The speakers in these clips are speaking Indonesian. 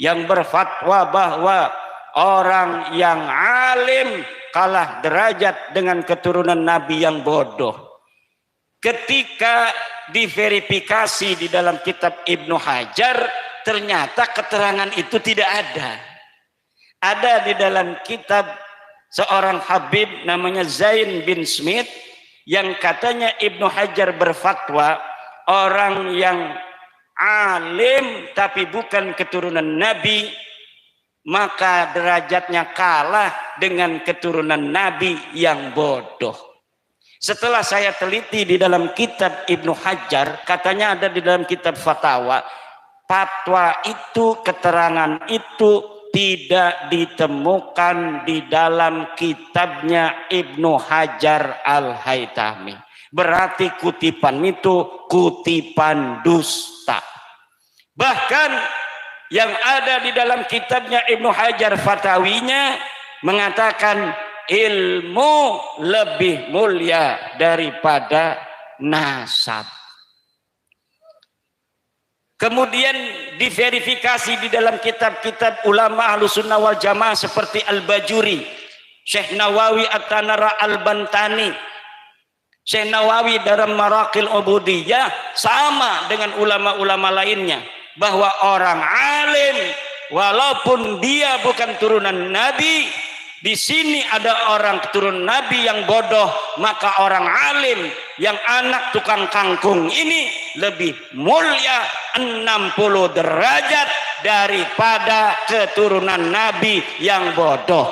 yang berfatwa bahwa orang yang alim kalah derajat dengan keturunan Nabi yang bodoh. Ketika diverifikasi di dalam kitab Ibnu Hajar, ternyata keterangan itu tidak ada. Ada di dalam kitab seorang Habib namanya Zain bin Smith yang katanya Ibnu Hajar berfatwa orang yang alim tapi bukan keturunan Nabi maka derajatnya kalah dengan keturunan Nabi yang bodoh. Setelah saya teliti di dalam kitab Ibnu Hajar, katanya ada di dalam kitab Fatwa, fatwa itu, keterangan itu tidak ditemukan di dalam kitabnya Ibnu Hajar Al-Haytami. Berarti kutipan itu kutipan dusta. Bahkan yang ada di dalam kitabnya Ibnu Hajar Fatawinya mengatakan ilmu lebih mulia daripada nasab. Kemudian diverifikasi di dalam kitab-kitab ulama Ahlussunnah wal Jamaah seperti Al-Bajuri, Syekh Nawawi At-Tanara Al-Bantani, Syekh Nawawi dalam Maraqil Ubudiyah, sama dengan ulama-ulama lainnya, bahwa orang alim walaupun dia bukan turunan Nabi, di sini ada orang keturunan Nabi yang bodoh, maka orang alim yang anak tukang kangkung ini lebih mulia 60 derajat daripada keturunan Nabi yang bodoh.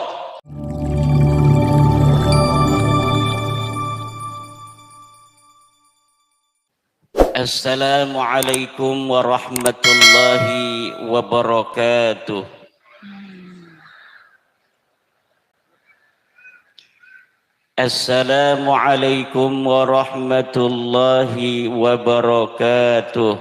Assalamualaikum warahmatullahi wabarakatuh. Assalamualaikum warahmatullahi wabarakatuh.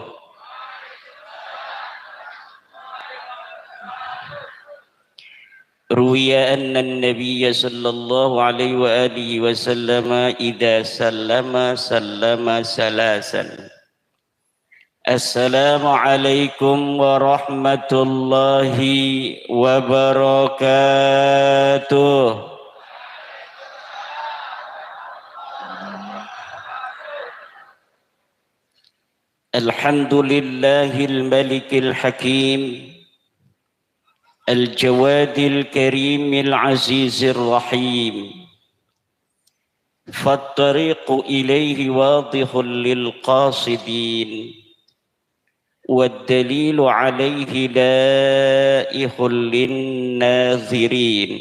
Ruwiya anna an-nabiy sallallahu alaihi wa alihi wa sallama idza sallama salasan. Assalamualaikum warahmatullahi wabarakatuh. Alhamdulillahil malikil hakim al-jawadil karimil azizir rahim. Fattariqu ilaihi wadihul lil qasidin. والدليل عليه لائح للناظرين.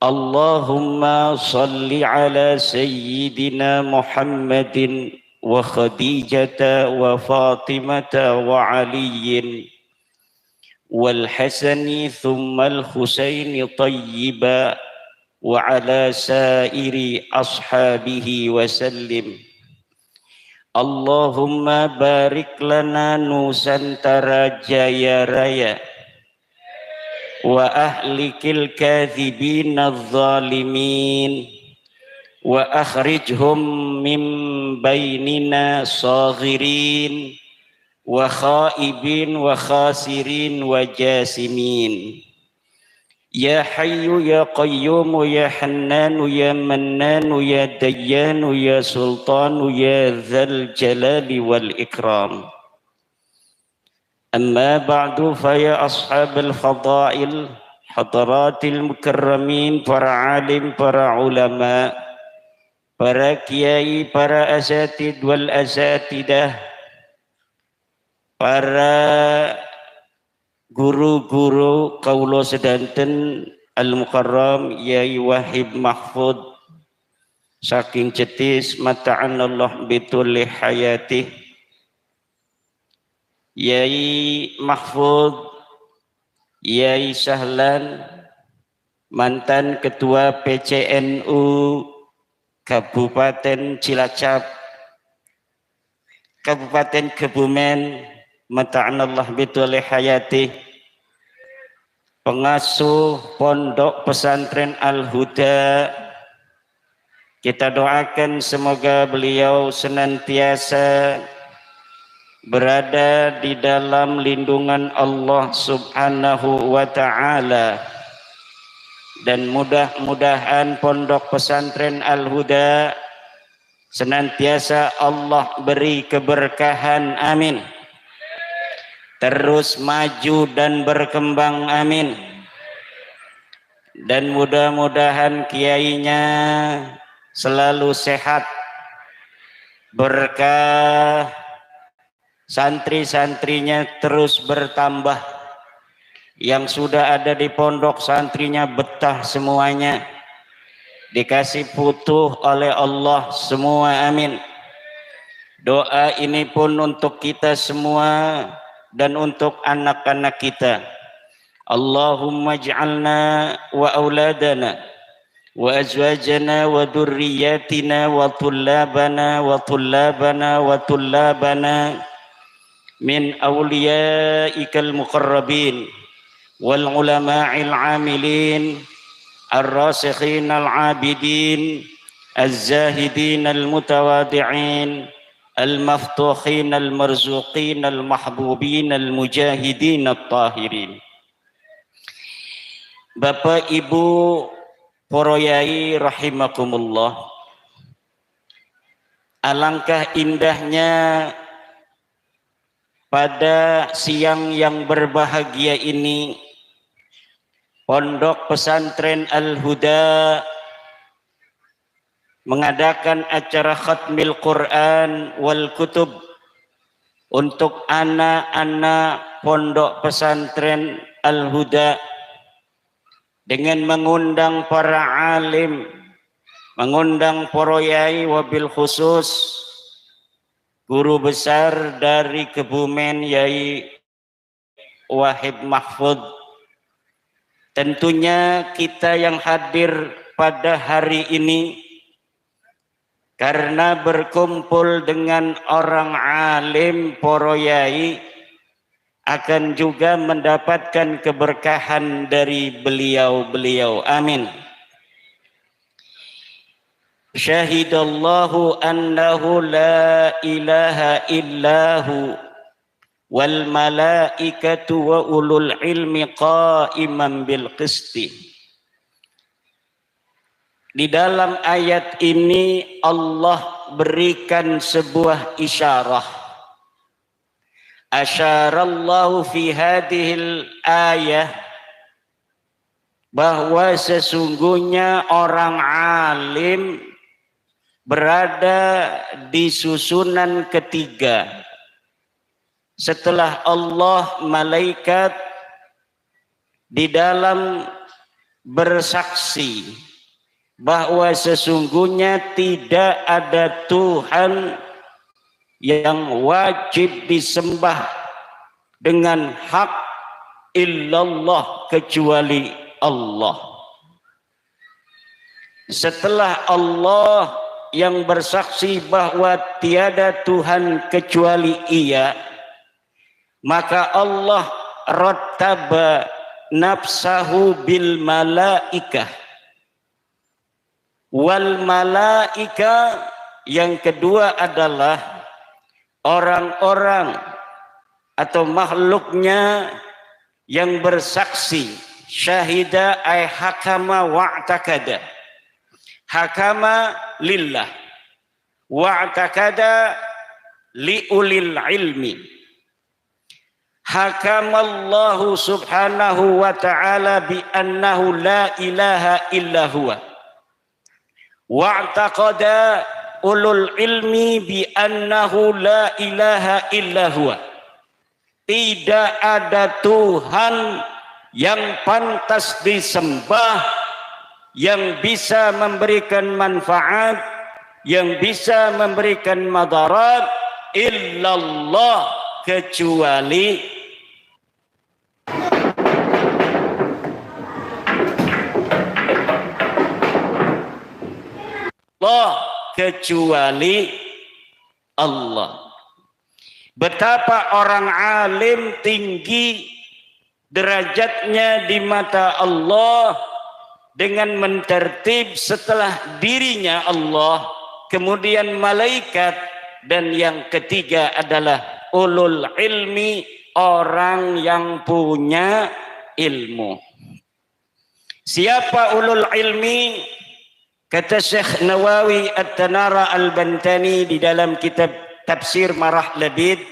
اللهم صل على سيدنا محمد وخديجة وفاطمة وعلي والحسن ثم الحسين طيبا وعلى سائر أصحابه وسلم. Allahumma barik lana Nusantara Jaya Raya wa ahlikil kadhibin adh-dhalimin wa akhrijhum min bainina saghirin wa khaibin wa khasirin wa jasimin. Ya Hayyu ya Qayyum ya Hannanu ya Mannanu ya Dayyanu ya Sultanu ya Dzal Jalali wal Ikram. Amma ba'du fa ya ashabal fadail hadaratil mukarramin, para alim, para ulama, para kiai, para asatid wal asatidah, para guru-guru kaulo sedanten al-mukarram Yai Wahib Mahfud saking Cetis, mata'anallah bitulli hayatih. Yai Mahfud, Yai Sahlan, mantan ketua PCNU Kabupaten Cilacap, Kabupaten Kebumen, mata'anallah bitulli hayatih. Pengasuh Pondok Pesantren Al-Huda, kita doakan semoga beliau senantiasa berada di dalam lindungan Allah Subhanahu wa Ta'ala, dan mudah-mudahan Pondok Pesantren Al-Huda senantiasa Allah beri keberkahan, amin, terus maju dan berkembang, amin, dan mudah-mudahan kiainya selalu sehat, berkah, santri-santrinya terus bertambah, yang sudah ada di pondok santrinya betah semuanya, dikasih putuh oleh Allah semua, amin. Doa ini pun untuk kita semua dan untuk anak-anak kita. Allahumma ij'alna wa auladana wa azwajana wa dhurriyyatina wa tullabana wa tullabana wa tullabana min awliyaikal muqarrabin wal ulama'il amilin ar-rasikhin al-abidin az-zahidin al-mutawadi'in al-maftuhin al-marzuqin al-mahbubin al-mujahidin at-tahirin. Bapak Ibu para yai rahimakumullah, alangkah indahnya pada siang yang berbahagia ini Pondok Pesantren Al-Huda mengadakan acara khatmil Quran wal kutub untuk anak-anak Pondok Pesantren Al-Huda, dengan mengundang para alim, mengundang para yai, wabil khusus guru besar dari Kebumen Yai Wahid Mahfud. Tentunya kita yang hadir pada hari ini karena berkumpul dengan orang alim, para yai, akan juga mendapatkan keberkahan dari beliau-beliau, amin. Syahidallahu annahu la ilaha illahu wal malaikatu wa ulul ilmi qa'iman bil qisti. Di dalam ayat ini Allah berikan sebuah isyarah. Asyarallahu fi hadhil ayah, bahwa sesungguhnya orang alim berada di susunan ketiga setelah Allah, malaikat, di dalam bersaksi bahwa sesungguhnya tidak ada Tuhan yang wajib disembah dengan hak illallah kecuali Allah. Setelah Allah yang bersaksi bahwa tiada Tuhan kecuali Ia, maka Allah rattaba nafsahu bil malaikah. Wal malaika yang kedua adalah orang-orang atau makhluknya yang bersaksi. Syahida ay hakama wa'takada. Hakama lillah wa'takada liulil ilmi. Hakamallahu subhanahu wa ta'ala bi annahu la ilaha illa huwa. Wa'taqada ulul ilmi bi annahu la ilaha illa huwa. Tidak ada Tuhan yang pantas disembah, yang bisa memberikan manfaat, yang bisa memberikan madarat, illallah, kecuali Allah, kecuali Allah. Betapa orang alim tinggi derajatnya di mata Allah dengan mentertib setelah dirinya Allah, kemudian malaikat, dan yang ketiga adalah ulul ilmi, orang yang punya ilmu. Siapa ulul ilmi? Kata Syekh Nawawi At-Tanara Al-Bantani di dalam kitab Tafsir Marah Labid,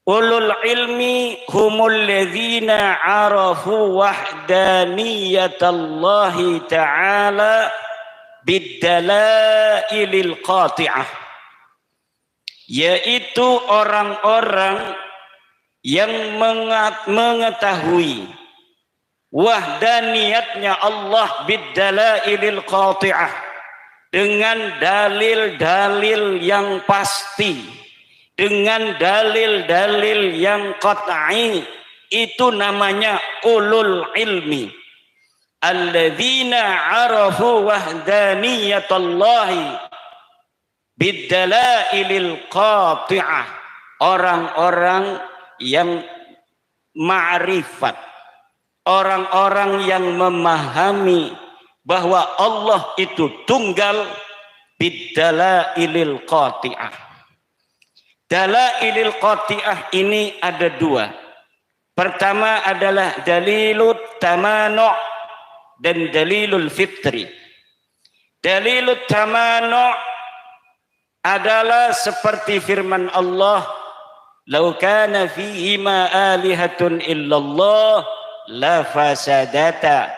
ulul ilmi humul ladzina arafu wahdaniyatallahi ta'ala biddalailil qati'ah, yaitu orang-orang yang mengetahui wahdaniyatnya Allah biddalailil qati'ah, dengan dalil-dalil yang pasti, dengan dalil-dalil yang qat'i. Itu namanya ulul ilmi. Alladzina arafu wahdaniyatallahi biddalailil qati'ah, orang-orang yang ma'rifat, orang-orang yang memahami bahwa Allah itu tunggal biddalailil qati'ah. Dalailil qati'ah ini ada dua. Pertama adalah dalilut tamanu' dan dalilul fitri. Dalilul tamanu' adalah seperti firman Allah, "Lau kana fihima alihatun illallah la fasadata."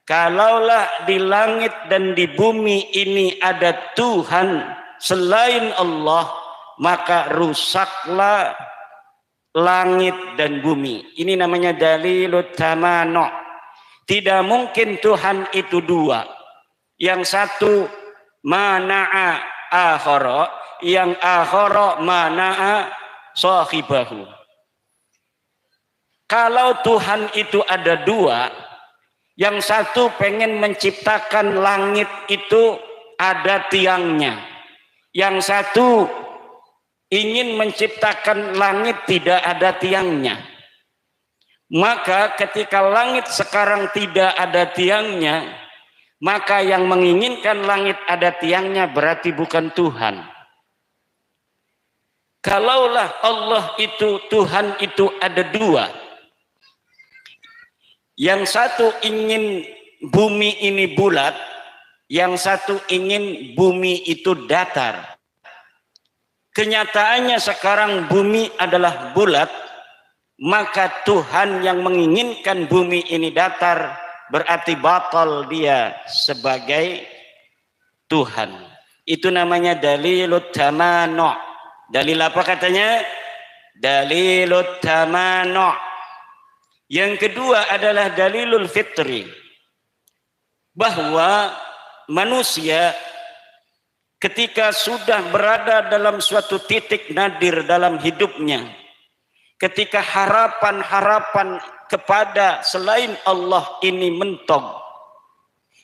Kalaulah di langit dan di bumi ini ada Tuhan selain Allah, maka rusaklah langit dan bumi. Ini namanya dalilut tamanu'. Tidak mungkin Tuhan itu dua. Yang satu mana'a akhara, yang akhara mana'a sahibahu. Kalau Tuhan itu ada dua, yang satu pengen menciptakan langit itu ada tiangnya, yang satu ingin menciptakan langit tidak ada tiangnya. Maka ketika langit sekarang tidak ada tiangnya, maka yang menginginkan langit ada tiangnya berarti bukan Tuhan. Kalaulah Allah itu, Tuhan itu ada dua, yang satu ingin bumi ini bulat, yang satu ingin bumi itu datar. Kenyataannya sekarang bumi adalah bulat, maka Tuhan yang menginginkan bumi ini datar berarti batal dia sebagai Tuhan. Itu namanya dalilut tamanu'. Dalil apa katanya? Dalilut tamanu'. Yang kedua adalah dalilul fitri, bahwa manusia ketika sudah berada dalam suatu titik nadir dalam hidupnya, ketika harapan-harapan kepada selain Allah ini mentok,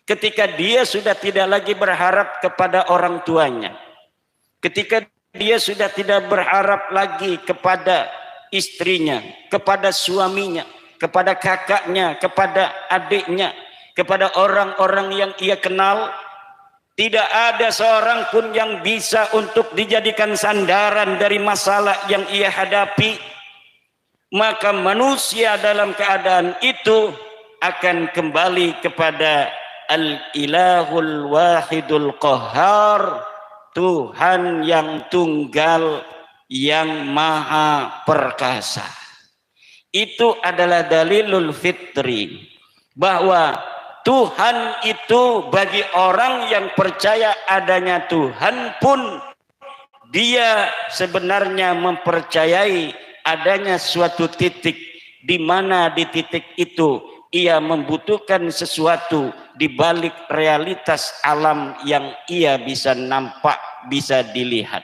ketika dia sudah tidak lagi berharap kepada orang tuanya, ketika dia sudah tidak berharap lagi kepada istrinya, kepada suaminya, kepada kakaknya, kepada adiknya, kepada orang-orang yang ia kenal, tidak ada seorang pun yang bisa untuk dijadikan sandaran dari masalah yang ia hadapi. Maka manusia dalam keadaan itu akan kembali kepada Al-Ilahul Wahidul Qahhar, Tuhan yang tunggal, yang maha perkasa. Itu adalah dalilul fitri, bahwa Tuhan itu bagi orang yang percaya adanya Tuhan pun, dia sebenarnya mempercayai adanya suatu titik di mana di titik itu ia membutuhkan sesuatu di balik realitas alam yang ia bisa nampak, bisa dilihat.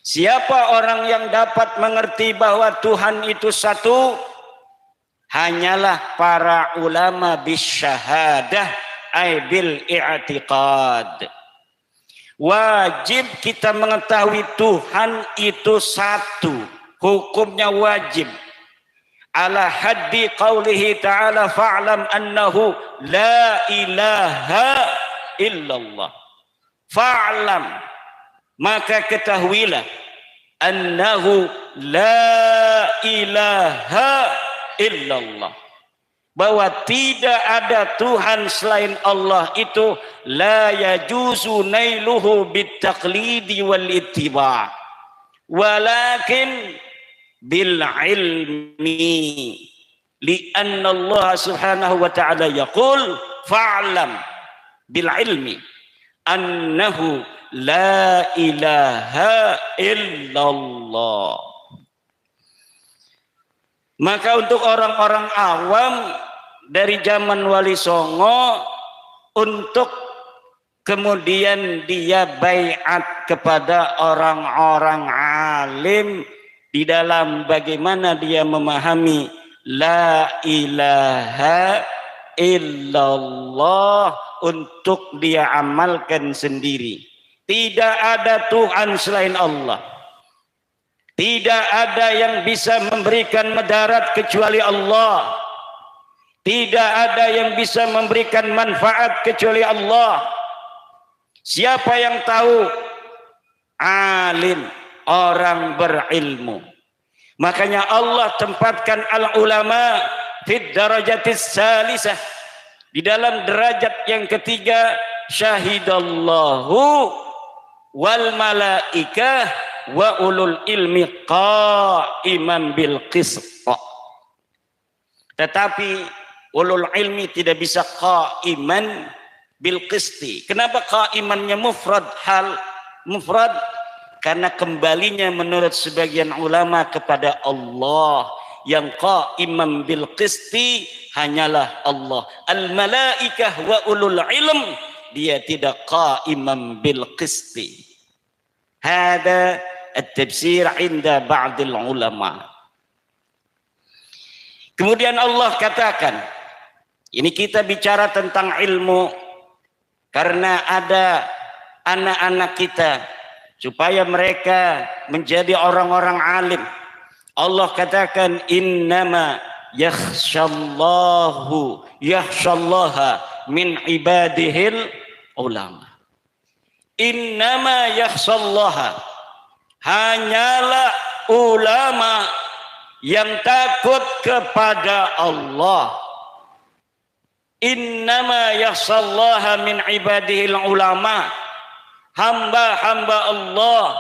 Siapa orang yang dapat mengerti bahwa Tuhan itu satu? Hanyalah para ulama bisyahadah, ay bil i'tiqad. Wajib kita mengetahui Tuhan itu satu, hukumnya wajib. Ala haddi qawlihi ta'ala fa'lam annahu la ilaha illallah. Fa'lam, maka ketahuilah annahu la ilaha illallah, bahwa tidak ada Tuhan selain Allah itu la yajuzu nailuhu bitaqlidi wal ittiba' walakin bil ilmi lianna Allah subhanahu wa ta'ala yaqul fa'lam bil ilmi annahu la ilaha illallah. Maka untuk orang-orang awam dari zaman Wali Songo, untuk kemudian dia baiat kepada orang-orang alim di dalam bagaimana dia memahami la ilaha illallah untuk dia amalkan sendiri. Tidak ada Tuhan selain Allah. Tidak ada yang bisa memberikan mudarat kecuali Allah. Tidak ada yang bisa memberikan manfaat kecuali Allah. Siapa yang tahu? Alim, orang berilmu. Makanya Allah tempatkan al-ulama fid darajatis salisah, di dalam derajat yang ketiga, syahidallahu wal malaikah wa ulul ilmi qa'iman bil qist. Tetapi ulul ilmi tidak bisa qa'iman bil qisti. Kenapa qa'imannya mufrad, hal mufrad? Karena kembalinya menurut sebagian ulama kepada Allah. Yang qa'iman bil qisti hanyalah Allah. Al malaikah wa ulul ilm, dia tidak qa'iman bil qisti. Hada at-tafsir inda ba'dil ulama. Kemudian Allah katakan, ini kita bicara tentang ilmu karena ada anak-anak kita supaya mereka menjadi orang-orang alim. Allah katakan innama yakhshallaha min ibadihil ulama. Innama yakhshallaha, hanyalah ulama yang takut kepada Allah. Innama yakhshallaha min ibadihil ulama, hamba-hamba Allah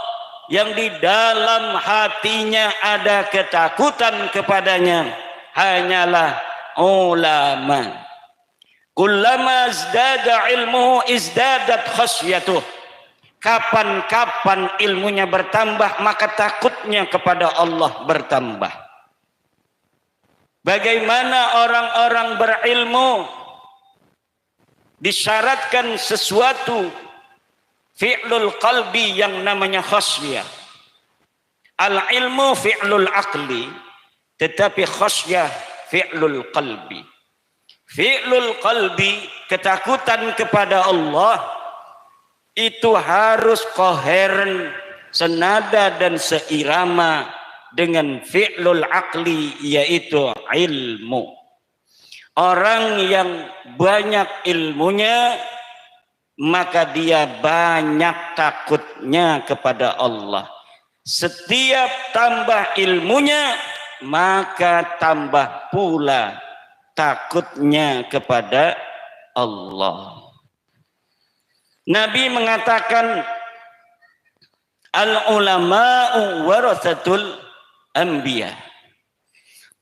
yang di dalam hatinya ada ketakutan kepadanya hanyalah ulama. Kullama izdada ilmuhu izdadat khasyatuh. Kapan-kapan ilmunya bertambah, maka takutnya kepada Allah bertambah. Bagaimana orang-orang berilmu disyaratkan sesuatu fi'lul qalbi yang namanya khasyah. Al-ilmu fi'lul aqli, tetapi khasyah fi'lul qalbi. Fi'lul qalbi, ketakutan kepada Allah, itu harus koheren, senada dan seirama dengan fi'lul aqli, yaitu ilmu. Orang yang banyak ilmunya, maka dia banyak takutnya kepada Allah. Setiap tambah ilmunya, maka tambah pula takutnya kepada Allah. Nabi mengatakan al-ulama'u warathatul anbiya.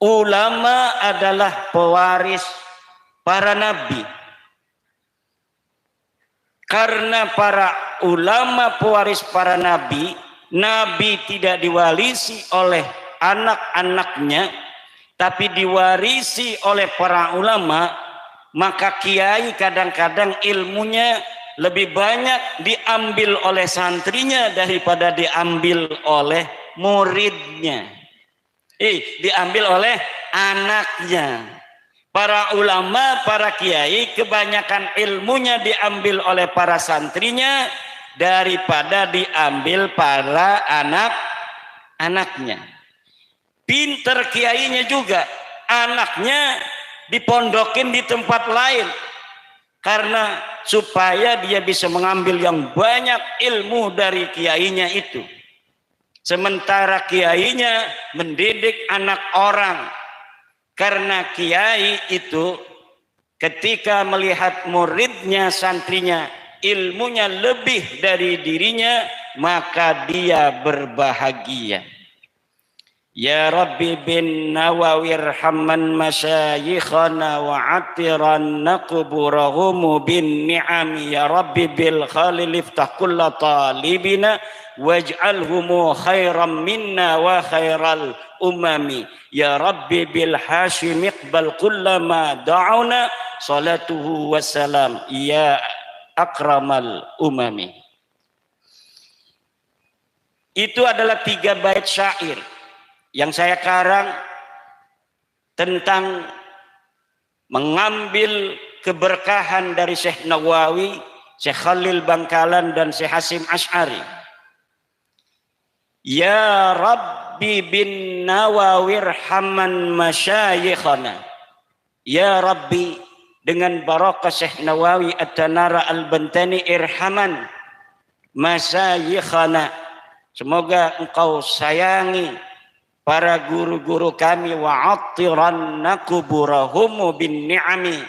Ulama adalah pewaris para nabi. Karena para ulama pewaris para nabi, nabi tidak diwarisi oleh anak-anaknya, tapi diwarisi oleh para ulama. Maka kiai kadang-kadang ilmunya lebih banyak diambil oleh santrinya daripada diambil oleh muridnya. Diambil oleh anaknya. Para ulama, para kiai, kebanyakan ilmunya diambil oleh para santrinya daripada diambil para anak-anaknya. Pinter kiainya juga, anaknya dipondokin di tempat lain. Karena supaya dia bisa mengambil yang banyak ilmu dari kiainya itu. Sementara kiainya mendidik anak orang. Karena kiai itu ketika melihat muridnya, santrinya, ilmunya lebih dari dirinya, maka dia berbahagia. Ya Rabbi bin Nawawi irhamman masyayikhana wa atiranna kuburahum bin ni'ami. Ya Rabbi bil khalil iftah kulla talibina waj'alhumu khairan minna wa khairal umami. Ya Rabbi bil hashim iqbal kullama da'una salatuhu wassalam ya akramal umami. Itu adalah 3 bait syair yang saya karang tentang mengambil keberkahan dari Syekh Nawawi, Syekh Khalil Bangkalan dan Syekh Hasim Asy'ari. Ya Rabbi bin Nawawi irhamman masyayikhana. Ya Rabbi, dengan barakah Syekh Nawawi At-Tanara Al-Bantani, irhaman masyayikhana. Semoga engkau sayangi para guru-guru kami, wa'attiranna kuburahum bin ni'ami,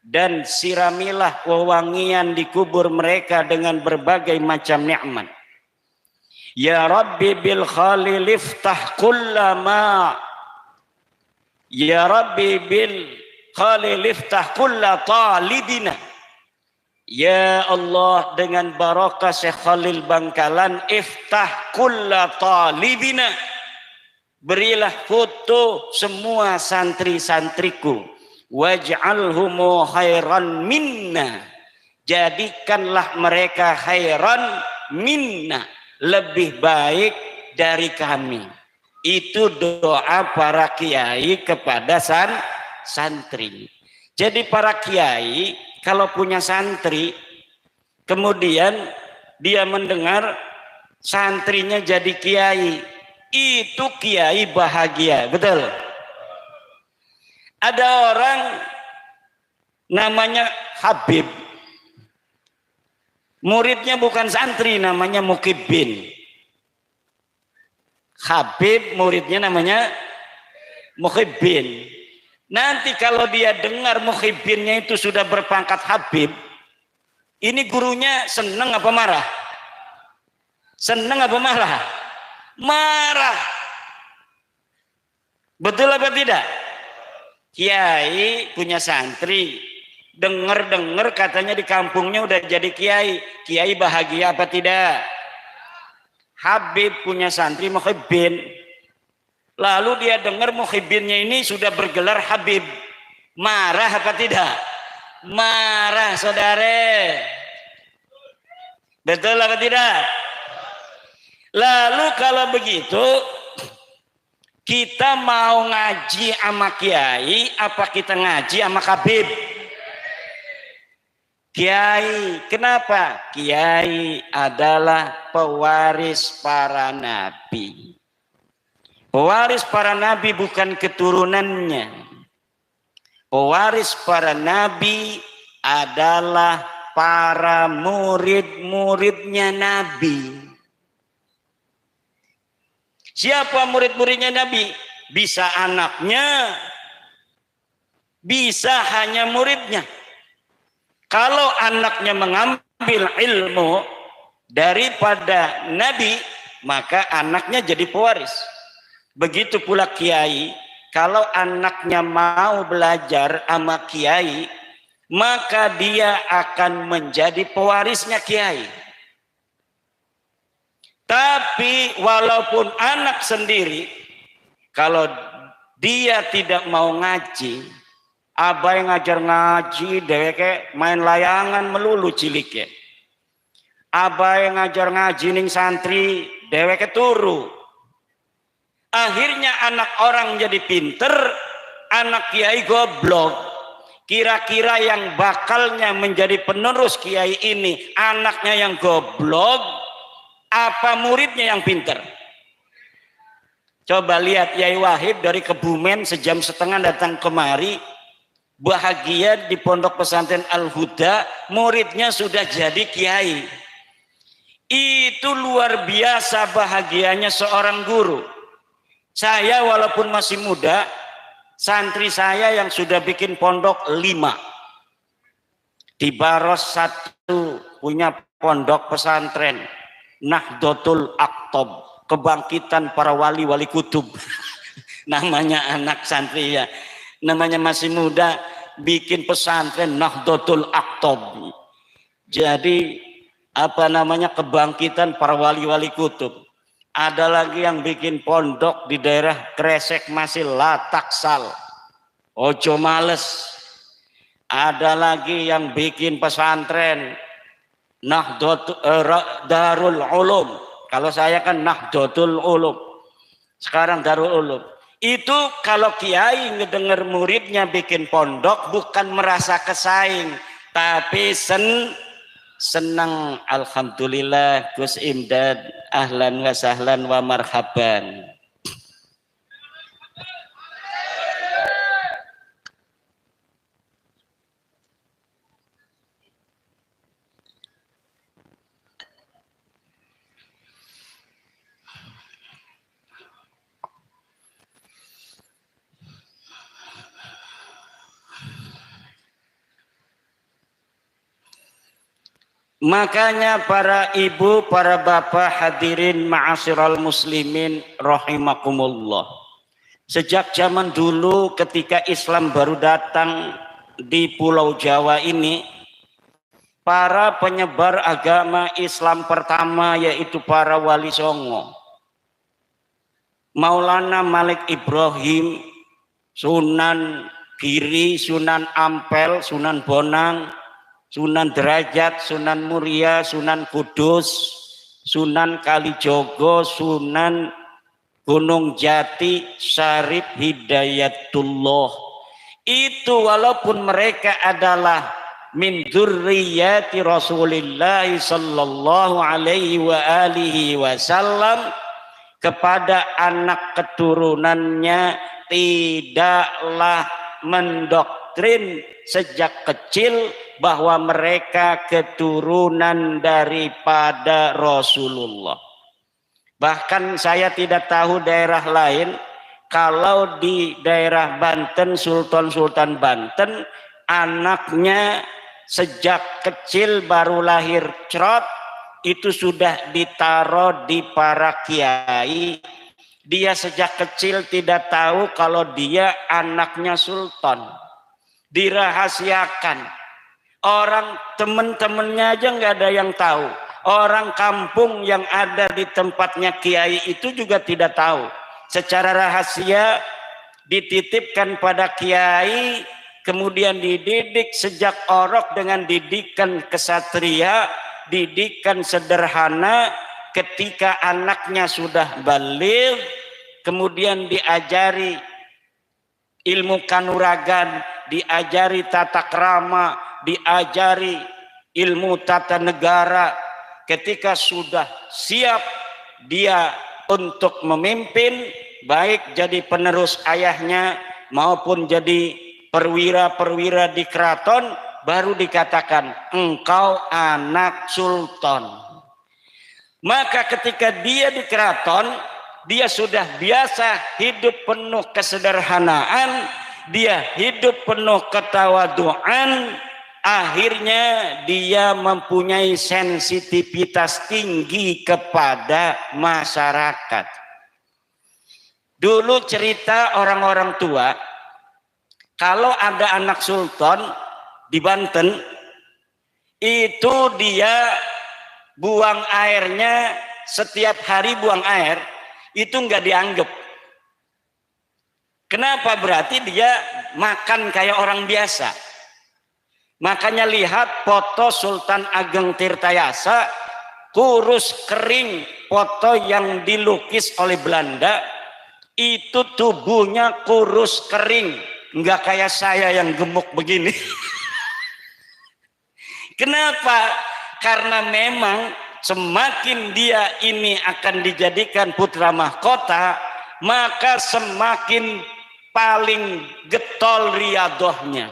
dan siramilah wewangian di kubur mereka dengan berbagai macam nikmat. Ya Rabbi bil khalil iftah kullama. Ya Rabbi bil khalil iftah kulla talibina. Ya Allah, dengan barakah Syekh Khalil Bangkalan, iftah kulla talibina, berilah foto semua santri-santriku, waj'alhumu khairan minna, jadikanlah mereka khairan minna, lebih baik dari kami. Itu doa para kiai kepada santri. Jadi para kiai kalau punya santri, kemudian dia mendengar santrinya jadi kiai, itu kiai bahagia, betul. Ada orang namanya Habib, muridnya bukan santri, namanya Mukibbin. Habib muridnya namanya Mukibbin. Nanti kalau dia dengar Mukibbinnya itu sudah berpangkat Habib, ini gurunya seneng apa marah? Seneng apa marah? Marah. Betul apa tidak? Kiai punya santri, dengar katanya di kampungnya udah jadi kiai. Kiai bahagia apa tidak? Habib punya santri Mukibbin, lalu dia dengar Mukibbinnya ini sudah bergelar Habib, marah apa tidak? Marah, saudara. Betul apa tidak? Lalu kalau begitu, kita mau ngaji sama kiai apa kita ngaji sama Habib? Kiai. Kenapa? Kiai adalah pewaris para nabi. Pewaris para nabi bukan keturunannya. Pewaris para nabi adalah para murid-muridnya nabi. Siapa murid-muridnya nabi? Bisa anaknya, bisa hanya muridnya. Kalau anaknya mengambil ilmu daripada nabi, maka anaknya jadi pewaris. Begitu pula kiai, kalau anaknya mau belajar sama kiai, maka dia akan menjadi pewarisnya kiai. Tapi walaupun anak sendiri, kalau dia tidak mau ngaji, abai ngajar ngaji, deweke main layangan melulu ciliknya. Abai ngajar ngaji ning santri, deweke turu. Akhirnya anak orang jadi pinter, anak kiai goblok. Kira-kira yang bakalnya menjadi penerus kiai ini, anaknya yang goblok, apa muridnya yang pinter? Coba lihat Yai Wahid dari Kebumen sejam setengah datang kemari, bahagia di pondok pesantren Al-Huda, muridnya sudah jadi kiai. Itu luar biasa bahagianya seorang guru. Saya walaupun masih muda, santri saya yang sudah bikin pondok 5. Di Baros 1 punya pondok pesantren Nahdlatul Aqtab, kebangkitan para wali-wali kutub. Namanya anak santri ya, namanya masih muda, bikin pesantren Nahdlatul Aqtab. Jadi apa namanya, kebangkitan para wali-wali kutub. Ada lagi yang bikin pondok di daerah Kresek masih Lataksal, ojo males. Ada lagi yang bikin pesantren Darul Ulum. Kalau saya kan Nahdlatul Ulum, sekarang Darul Ulum. Itu kalau kiai ngedenger muridnya bikin pondok bukan merasa kesaing, tapi senang. Alhamdulillah Gus Imdad, ahlan wa sahlan wa marhaban. Makanya para ibu, para bapak hadirin ma'asyiral muslimin rahimakumullah. Sejak zaman dulu ketika Islam baru datang di Pulau Jawa ini, para penyebar agama Islam pertama yaitu para wali songo. Maulana Malik Ibrahim, Sunan Giri, Sunan Ampel, Sunan Bonang, Sunan Derajat, Sunan Muria, Sunan Kudus, Sunan Kalijogo, Sunan Gunung Jati, Syarif Hidayatullah. Itu walaupun mereka adalah min dzurriyyati Rasulillah sallallahu alaihi wa alihi wasallam, kepada anak keturunannya tidaklah mendoktrin sejak kecil bahwa mereka keturunan daripada Rasulullah. Bahkan saya tidak tahu daerah lain, kalau di daerah Banten, Sultan Banten, anaknya sejak kecil baru lahir cerot, itu sudah ditaruh di para kiai. Dia sejak kecil tidak tahu kalau dia anaknya sultan. Dirahasiakan. Orang teman-temannya aja nggak ada yang tahu. Orang kampung yang ada di tempatnya kiai itu juga tidak tahu. Secara rahasia dititipkan pada kiai, kemudian dididik sejak orok dengan didikan kesatria, didikan sederhana. Ketika anaknya sudah baligh, kemudian diajari ilmu kanuragan, diajari tata krama, diajari ilmu tata negara. Ketika sudah siap dia untuk memimpin, baik jadi penerus ayahnya maupun jadi perwira-perwira di keraton, baru dikatakan engkau anak sultan. Maka ketika dia di keraton, dia sudah biasa hidup penuh kesederhanaan, dia hidup penuh ketawaduan. Akhirnya dia mempunyai sensitivitas tinggi kepada masyarakat. Dulu cerita orang-orang tua, kalau ada anak sultan di Banten, itu dia buang airnya setiap hari, buang air itu nggak dianggap. Kenapa? Berarti dia makan kayak orang biasa. Makanya lihat foto Sultan Ageng Tirtayasa, kurus kering, foto yang dilukis oleh Belanda, itu tubuhnya kurus kering, nggak kayak saya yang gemuk begini. Kenapa? Karena memang semakin dia ini akan dijadikan putra mahkota, maka semakin paling getol riadohnya.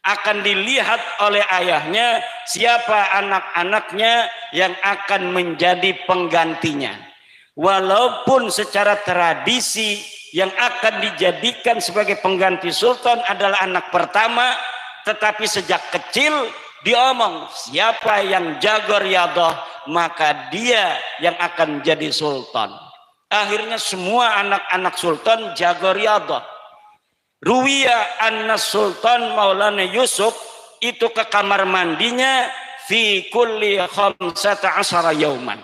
Akan dilihat oleh ayahnya siapa anak-anaknya yang akan menjadi penggantinya. Walaupun secara tradisi yang akan dijadikan sebagai pengganti sultan adalah anak pertama, tetapi sejak kecil diomong siapa yang jago riyadah maka dia yang akan jadi sultan. Akhirnya semua anak-anak sultan jago riyadah. Ruwiya anna Sultan Maulana Yusuf itu ke kamar mandinya fi kulli 15 yauman.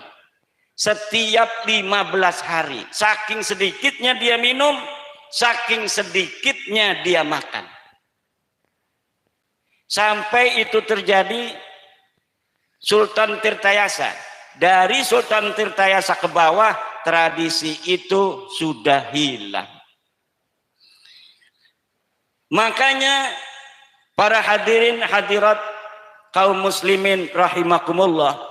Setiap 15 hari. Saking sedikitnya dia minum, saking sedikitnya dia makan. Sampai itu terjadi Sultan Tirtayasa. Dari Sultan Tirtayasa ke bawah, tradisi itu sudah hilang. Makanya para hadirin hadirat kaum muslimin rahimakumullah,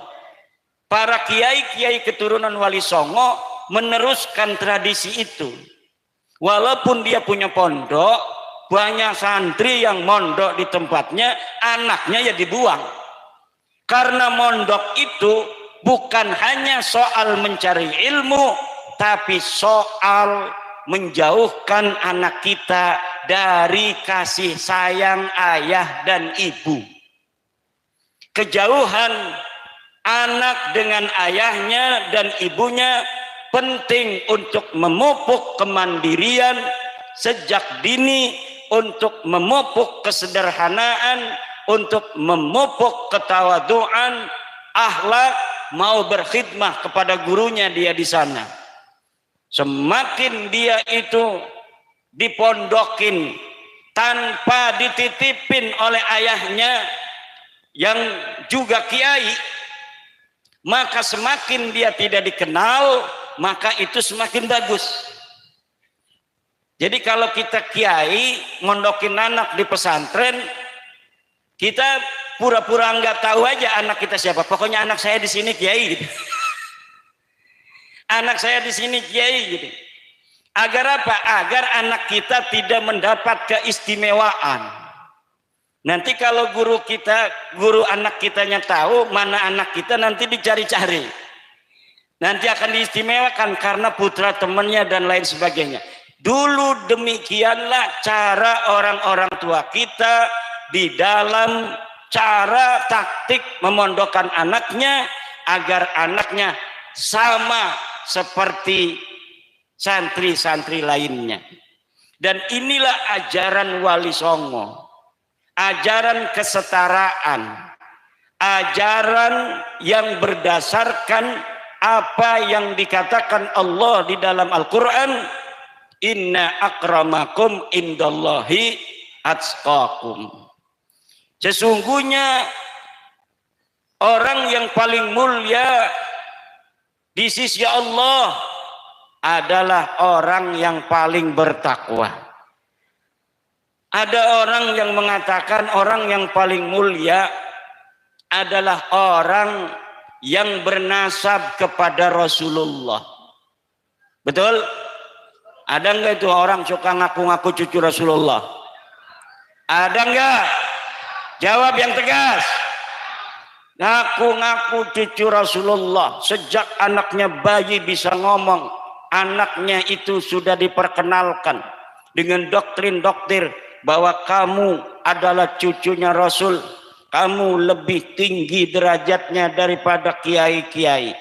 para kiai-kiai keturunan Wali Songo meneruskan tradisi itu. Walaupun dia punya pondok, banyak santri yang mondok di tempatnya, anaknya ya dibuang. Karena mondok itu bukan hanya soal mencari ilmu, tapi soal menjauhkan anak kita dari kasih sayang ayah dan ibu. Kejauhan anak dengan ayahnya dan ibunya penting untuk memupuk kemandirian sejak dini, untuk memupuk kesederhanaan, untuk memupuk ketawaduan, akhlak, mau berkhidmah kepada gurunya dia di sana. Semakin dia itu dipondokin tanpa dititipin oleh ayahnya yang juga kiai, maka semakin dia tidak dikenal, maka itu semakin bagus. Jadi kalau kita kiai mondokin anak di pesantren, kita pura-pura nggak tahu aja anak kita siapa. Pokoknya anak saya di sini kiai gitu. Anak saya di sini kiai gitu. Agar apa? Agar anak kita tidak mendapat keistimewaan. Nanti kalau guru anak kitanya tahu mana anak kita, nanti dicari-cari. Nanti akan diistimewakan karena putra temannya dan lain sebagainya. Dulu demikianlah cara orang-orang tua kita di dalam cara taktik memondokkan anaknya agar anaknya sama seperti santri-santri lainnya. Dan inilah ajaran Wali Songo, ajaran kesetaraan, ajaran yang berdasarkan apa yang dikatakan Allah di dalam Al-Quran, inna akramakum indallahi atqakum. Sesungguhnya orang yang paling mulia di sisi Allah adalah orang yang paling bertakwa. Ada orang yang mengatakan orang yang paling mulia adalah orang yang bernasab kepada Rasulullah. Betul? Ada enggak itu orang suka ngaku-ngaku cucu Rasulullah? Ada enggak? Jawab yang tegas. Ngaku-ngaku cucu Rasulullah, sejak anaknya bayi bisa ngomong, anaknya itu sudah diperkenalkan dengan doktrin-doktrin bahwa kamu adalah cucunya Rasul, kamu lebih tinggi derajatnya daripada kiai-kiai.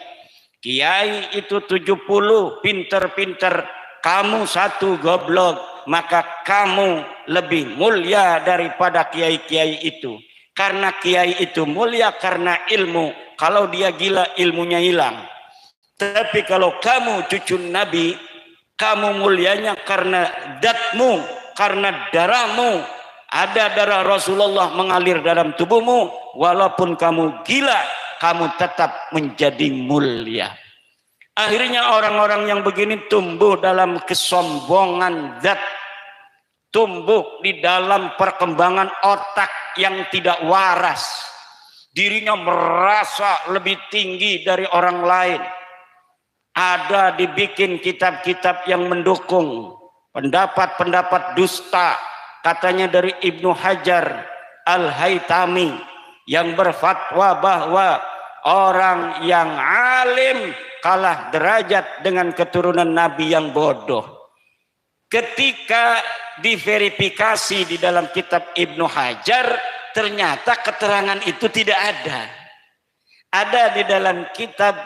Kiai itu 70 pinter-pinter, kamu satu goblok, maka kamu lebih mulia daripada kiai-kiai itu. Karena kiai itu mulia karena ilmu. Kalau dia gila, ilmunya hilang. Tapi kalau kamu cucu Nabi, kamu mulianya karena datmu, karena darahmu. Ada darah Rasulullah mengalir dalam tubuhmu. Walaupun kamu gila, kamu tetap menjadi mulia. Akhirnya orang-orang yang begini tumbuh dalam kesombongan zat, tumbuh di dalam perkembangan otak yang tidak waras. Dirinya merasa lebih tinggi dari orang lain. Ada dibikin kitab-kitab yang mendukung pendapat-pendapat dusta. Katanya dari Ibnu Hajar, Al-Haytami yang berfatwa bahwa orang yang alim kalah derajat dengan keturunan Nabi yang bodoh. Ketika diverifikasi di dalam kitab Ibnu Hajar, ternyata keterangan itu tidak ada. Ada di dalam kitab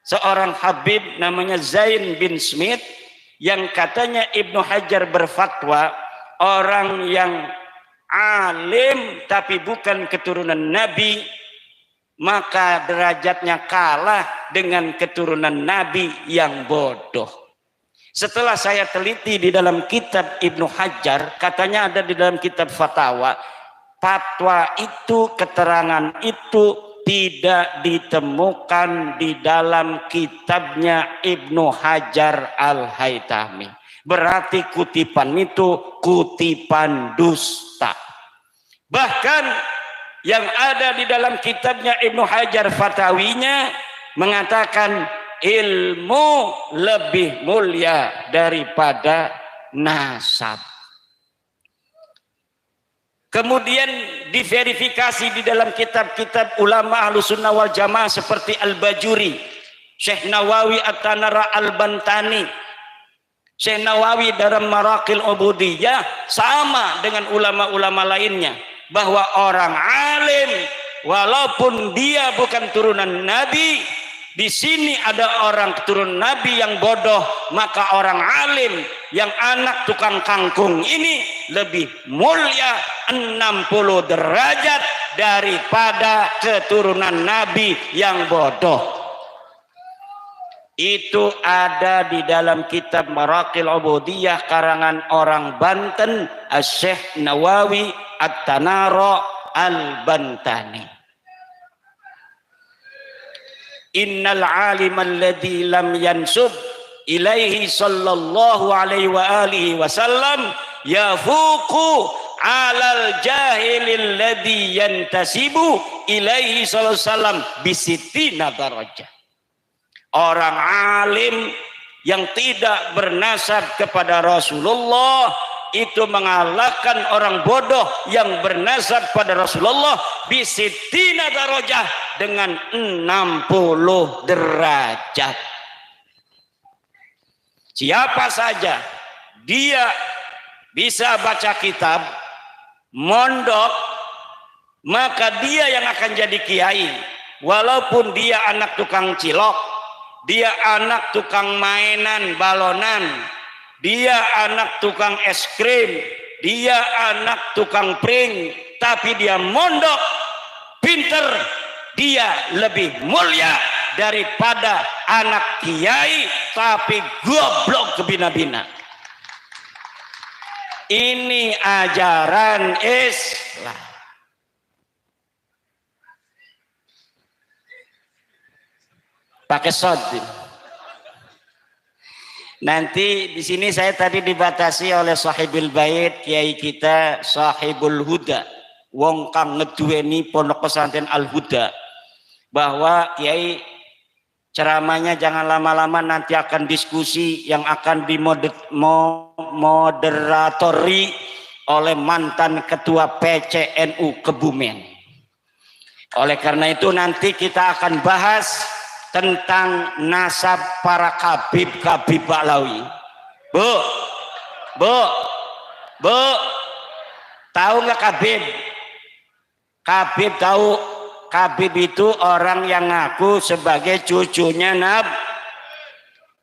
seorang Habib namanya Zain bin Smith yang katanya Ibnu Hajar berfatwa orang yang alim tapi bukan keturunan Nabi maka derajatnya kalah dengan keturunan Nabi yang bodoh. Setelah saya teliti di dalam kitab Ibnu Hajar, katanya ada di dalam kitab fatwa itu, keterangan itu tidak ditemukan di dalam kitabnya Ibnu Hajar Al-Haytami. Berarti kutipan itu kutipan dusta. Bahkan yang ada di dalam kitabnya Ibnu Hajar Fatawinya mengatakan ilmu lebih mulia daripada nasab. Kemudian diverifikasi di dalam kitab-kitab ulama Ahlussunnah wal Jamaah seperti Al-Bajuri, Syekh Nawawi At-Tanara Al-Bantani, Syekh Nawawi dalam Maraqil Ubudiyah sama dengan ulama-ulama lainnya, bahwa orang alim walaupun dia bukan turunan Nabi, di sini ada orang keturunan Nabi yang bodoh, maka orang alim yang anak tukang kangkung ini lebih mulia 60 derajat daripada keturunan Nabi yang bodoh. Itu ada di dalam kitab Maraqil Ubudiyah karangan orang Banten, Syekh Nawawi At-Tanara Al-Bantani. Innal alima alladhi lam yansub ilaihi sallallahu alaihi wa alihi wasallam yafuqu alal jahilil ladhi yantasibu ilaihi sallallahu alaihi wasallam bisittina darajah. Orang alim yang tidak bernasab kepada Rasulullah itu mengalahkan orang bodoh yang bernasab pada Rasulullah bisittina darajah dengan 60 derajat. Siapa saja dia bisa baca kitab, mondok, maka dia yang akan jadi kiai. Walaupun dia anak tukang cilok, dia anak tukang mainan balonan, dia anak tukang es krim, dia anak tukang pring, tapi dia mondok, pinter, dia lebih mulia daripada anak kiai tapi goblok kebina-bina. Ini ajaran Islam. Pakai sodin. Nanti di sini saya tadi dibatasi oleh Sahibul Bait, kiai kita Sahibul Huda, wong kang ngeduweni pondok pesantren Al Huda, bahwa kiai ceramahnya jangan lama-lama, nanti akan diskusi yang akan dimoderatori oleh mantan ketua PCNU Kebumen. Oleh karena itu nanti kita akan bahas tentang nasab para Kabib Ba'lawi. Bu, tahu nggak Kabib? Kabib tahu. Kabib itu orang yang ngaku sebagai cucunya Nabi.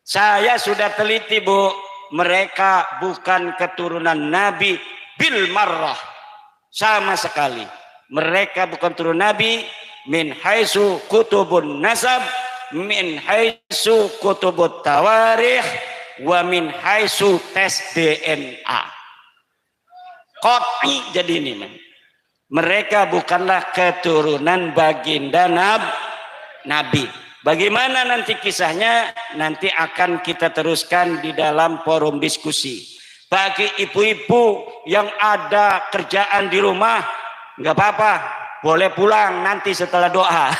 Saya sudah teliti, Bu, mereka bukan keturunan Nabi bil marrah, sama sekali. Mereka bukan turunan Nabi min haitsu kutubun nasab, min haitsu kutubut tawarikh, wa min haitsu tes DNA. Qat'i jadi ini, man. Mereka bukanlah keturunan baginda Nabi. Bagaimana nanti kisahnya? Nanti akan kita teruskan di dalam forum diskusi. Bagi ibu-ibu yang ada kerjaan di rumah, nggak apa-apa, boleh pulang nanti setelah doa.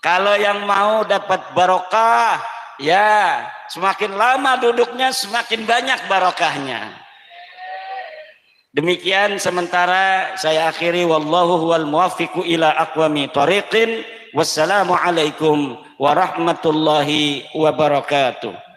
Kalau yang mau dapat barokah, ya semakin lama duduknya semakin banyak barokahnya. Demikian sementara saya akhiri, wallahu huwal muwaffiqu ila aqwami thariqin. Wassalamualaikum warahmatullahi wabarakatuh.